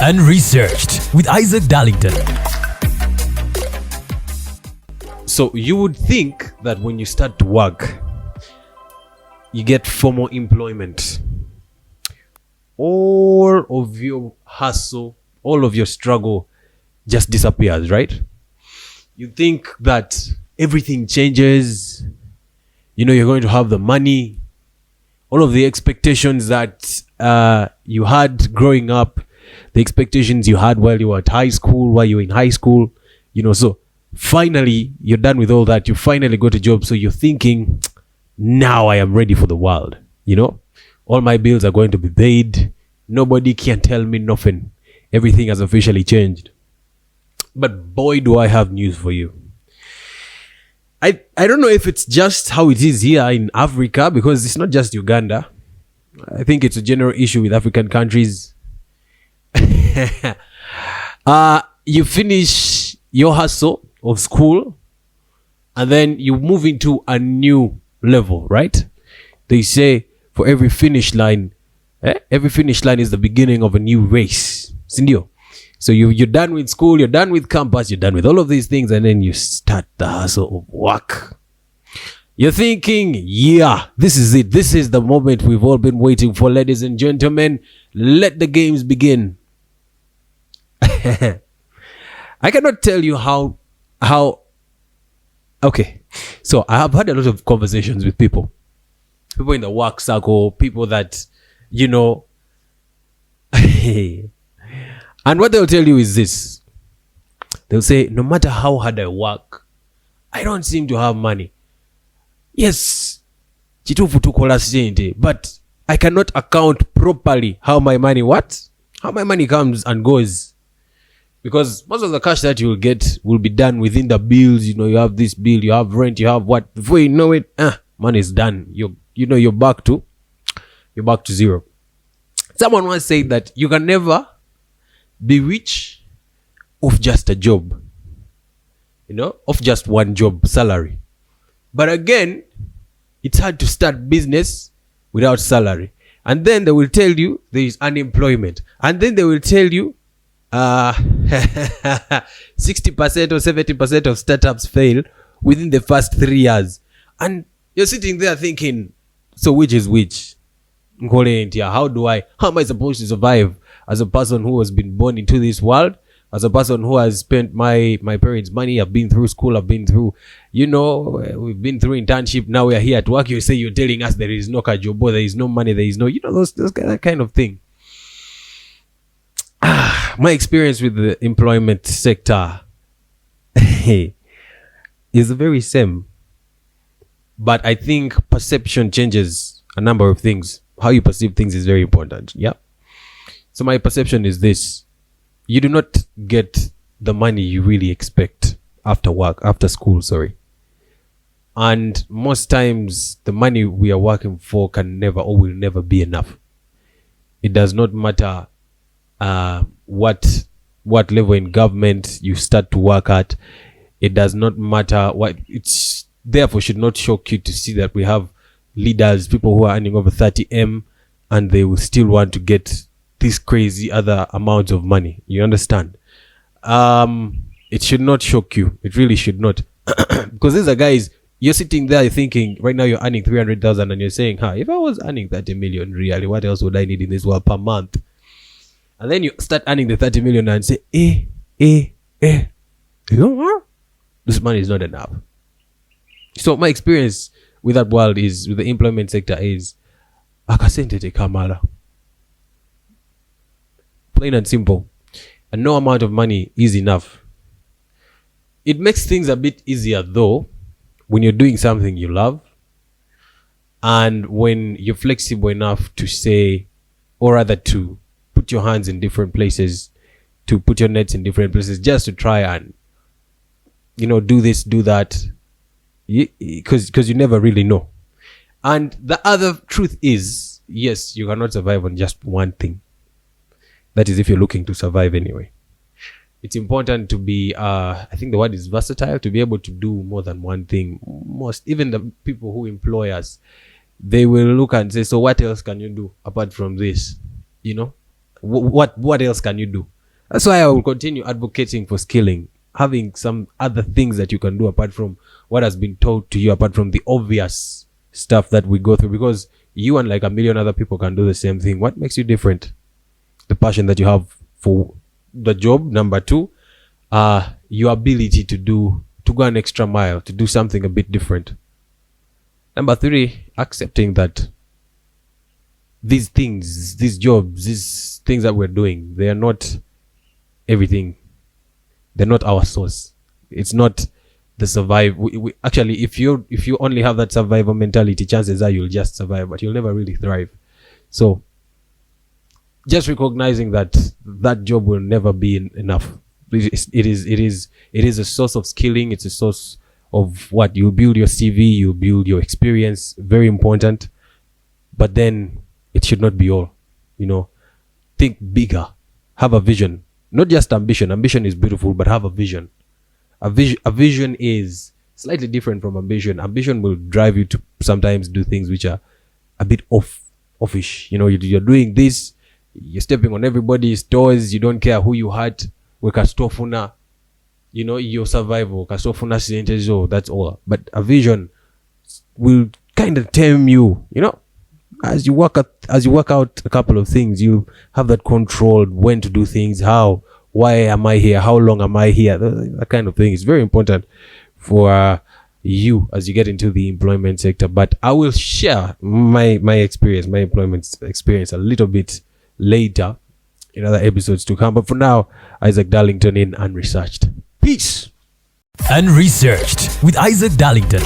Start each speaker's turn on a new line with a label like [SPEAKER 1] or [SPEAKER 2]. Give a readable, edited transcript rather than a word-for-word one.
[SPEAKER 1] and researched with Isaac Darlington.
[SPEAKER 2] So you would think that when you start to work, you get formal employment. All of your hustle, all of your struggle just disappears, right? You think that everything changes. You know, you're going to have the money. All of the expectations that you had growing up, the expectations you had while you were at high school, while you were in high school, you know, so finally you're done with all that. You finally got a job. So you're thinking, now I am ready for the world. You know, all my bills are going to be paid. Nobody can tell me nothing. Everything has officially changed. But boy, do I have news for you. I don't know if it's just how it is here in Africa, because it's not just Uganda. I think it's a general issue with African countries. You finish your hustle of school and then you move into a new level, right? They say for every finish line is the beginning of a new race. Sindio? So you're done with school, you're done with campus, you're done with all of these things, and then you start the hustle of work. You're thinking, yeah, this is it. This is the moment we've all been waiting for, ladies and gentlemen. Let the games begin. I cannot tell you how. Okay, so I have had a lot of conversations with people in the work circle, people that, you know, and what they'll tell you is this. They'll say, no matter how hard I work, I don't seem to have money. Yes, but I cannot account properly how my money comes and goes. Because most of the cash that you'll get will be done within the bills. You know, you have this bill, you have rent, you have what. Before you know it, money is done. You're back to zero. Someone once said that you can never be rich off just a job, you know, off just one job salary. But again, it's hard to start business without salary. And then they will tell you there is unemployment. And then they will tell you 60% or 70% of startups fail within the first 3 years. And you're sitting there thinking, so which is which? How am I supposed to survive as a person who has been born into this world, as a person who has spent my parents' money? I've been through school, I've been through, you know, we've been through internship, now we're here at work. You say, you're telling us there is no kajobo, there is no money, there is no, you know, that kind of thing. My experience with the employment sector is the very same. But I think perception changes a number of things. How you perceive things is very important. Yeah. So my perception is this. You do not get the money you really expect after school, sorry. And most times the money we are working for can never or will never be enough. It does not matter what level in government you start to work at. It does not matter what it's therefore should not shock you to see that we have leaders, people who are earning over 30M, and they will still want to get this crazy other amounts of money. You understand? It should not shock you. It really should not. Because these are guys, you're sitting there thinking, right now you're earning 300,000 and you're saying, if I was earning 30 million really, what else would I need in this world per month? And then you start earning the 30 million and say, you know what? This money is not enough. So my experience with that world is, with the employment sector, is akasente kamala. Plain and simple. And no amount of money is enough. It makes things a bit easier though when you're doing something you love, and when you're flexible enough to say, or rather to put your hands in different places, to put your nets in different places, just to try and, you know, do this, do that, because you never really know. And the other truth is, yes, you cannot survive on just one thing. That is if you're looking to survive anyway. It's important to be, I think the word is versatile, to be able to do more than one thing. Even the people who employ us, they will look and say, so what else can you do apart from this? You know, what else can you do? That's why I will continue advocating for skilling, having some other things that you can do apart from what has been taught to you, apart from the obvious stuff that we go through, because you and like a million other people can do the same thing. What makes you different? The passion that you have for the job. Number two, your ability to go an extra mile, to do something a bit different. Number three, accepting that these things, these jobs, these things that we're doing, they are not everything. They're not our source. It's not the survive. We actually, if you only have that survival mentality, chances are you'll just survive, but you'll never really thrive. So just recognizing that job will never be enough. It is a source of skilling. It's a source of what you build your CV, you build your experience. Very important. But then it should not be all. Think bigger. Have a vision. Not just ambition. Ambition is beautiful, but have a vision. A vision is slightly different from ambition. Ambition will drive you to sometimes do things which are a bit offish. You're doing this, you're stepping on everybody's toes, you don't care who you hurt. Wekastofuna, your survival. Kastofuna sintezo, that's all. But a vision will kind of tame you, as you work out a couple of things, you have that control when to do things, how, why am I here, how long am I here, that kind of thing is very important for you as you get into the employment sector. But I will share my experience, my employment experience a little bit later in other episodes to come. But for now, Isaac Darlington in Unresearched. Peace.
[SPEAKER 1] Unresearched with Isaac Darlington.